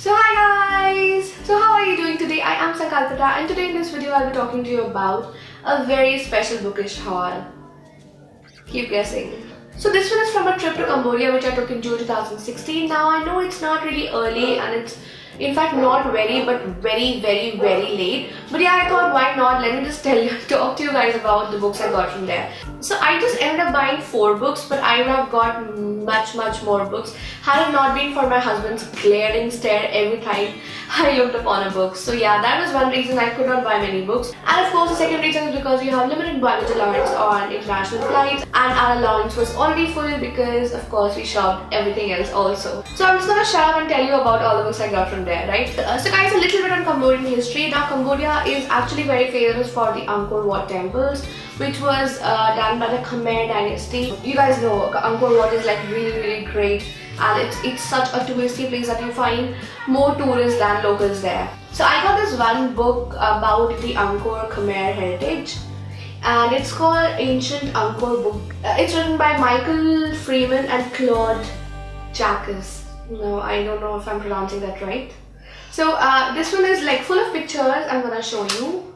So hi guys! So how are you doing today? I am Sankalpita and today in this video I'll be talking to you about a very special bookish haul. Keep guessing. So this one is from a trip to Cambodia which I took in June 2016. Now I know it's not really early and it's in fact not very but very late. But yeah, I thought why not, let me just talk to you guys about the books I got from there. So I just ended up buying 4 books, but I would have got much more books had it not been for my husband's glaring stare every time I looked upon a book. So yeah, that was one reason I could not buy many books. And of course the second reason is because you have limited baggage allowance on international flights and our allowance was already full because of course we shopped everything else also. So I'm just gonna shut up and tell you about all the books I got from there, right? So guys, a little bit on Cambodian history. Now Cambodia is actually very famous for the Angkor Wat temples, which was done by the Khmer dynasty. You guys know Angkor Wat is like really great and it's such a touristy place that you find more tourists than locals there. So I got this one book about the Angkor Khmer heritage and it's called Ancient Angkor Book. It's written by Michael Freeman and Claude Jacques. No, I don't know if I'm pronouncing that right. So this one is like full of pictures. I'm gonna show you.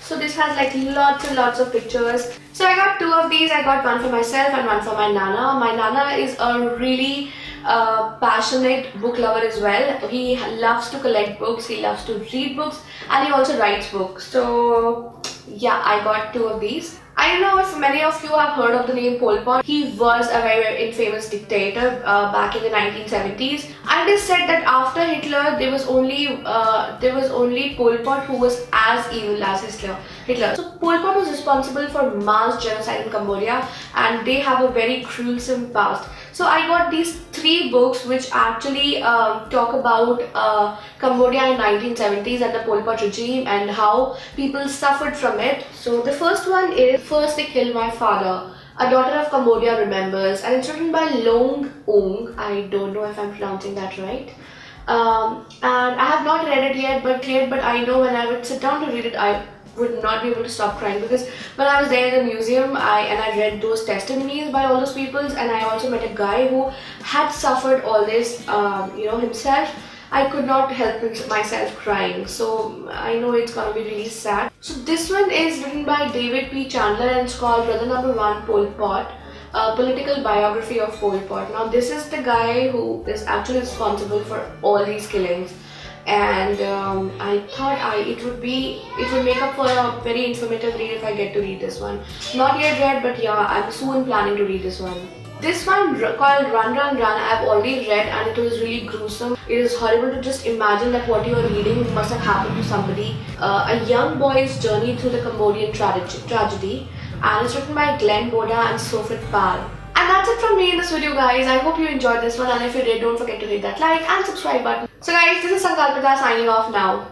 So this has like lots and lots of pictures. So I got 2 of these. I got one for myself and one for my Nana. My Nana is a really passionate book lover as well. He loves to collect books, he loves to read books and he also writes books. So yeah, I got 2 of these. I don't know if many of you have heard of the name Pol Pot. He was a very infamous dictator back in the 1970s. And it is said that after Hitler, there was only Pol Pot who was as evil as Hitler. So Pol Pot was responsible for mass genocide in Cambodia, and they have a very gruesome past. So I got these 3 books which actually talk about Cambodia in 1970s and the Pol Pot regime and how people suffered from it. So the first one is First They Killed My Father, A Daughter of Cambodia Remembers, and it's written by Long Ong. I don't know if I'm pronouncing that right. And I have not read it yet, but I know when I would sit down to read it, I would not be able to stop crying because when I was there in the museum, I read those testimonies by all those people, and I also met a guy who had suffered all this, himself. I could not help myself crying, so I know it's gonna be really sad. So this one is written by David P. Chandler and it's called Brother Number 1 Pol Pot, a political biography of Pol Pot. Now this is the guy who is actually responsible for all these killings, and I thought it would make up for a very informative read if I get to read this one. Not yet read, but yeah, I'm soon planning to read this one. This one called Run I've already read and it was really gruesome. It is horrible to just imagine that what you are reading must have happened to somebody. A young boy's journey through the Cambodian tragedy, and it's written by Glenn Boda and Sofrit Pal. And that's it from me in this video guys. I hope you enjoyed this one, and if you did, don't forget to hit that like and subscribe button. So guys, this is Sankalpita signing off now.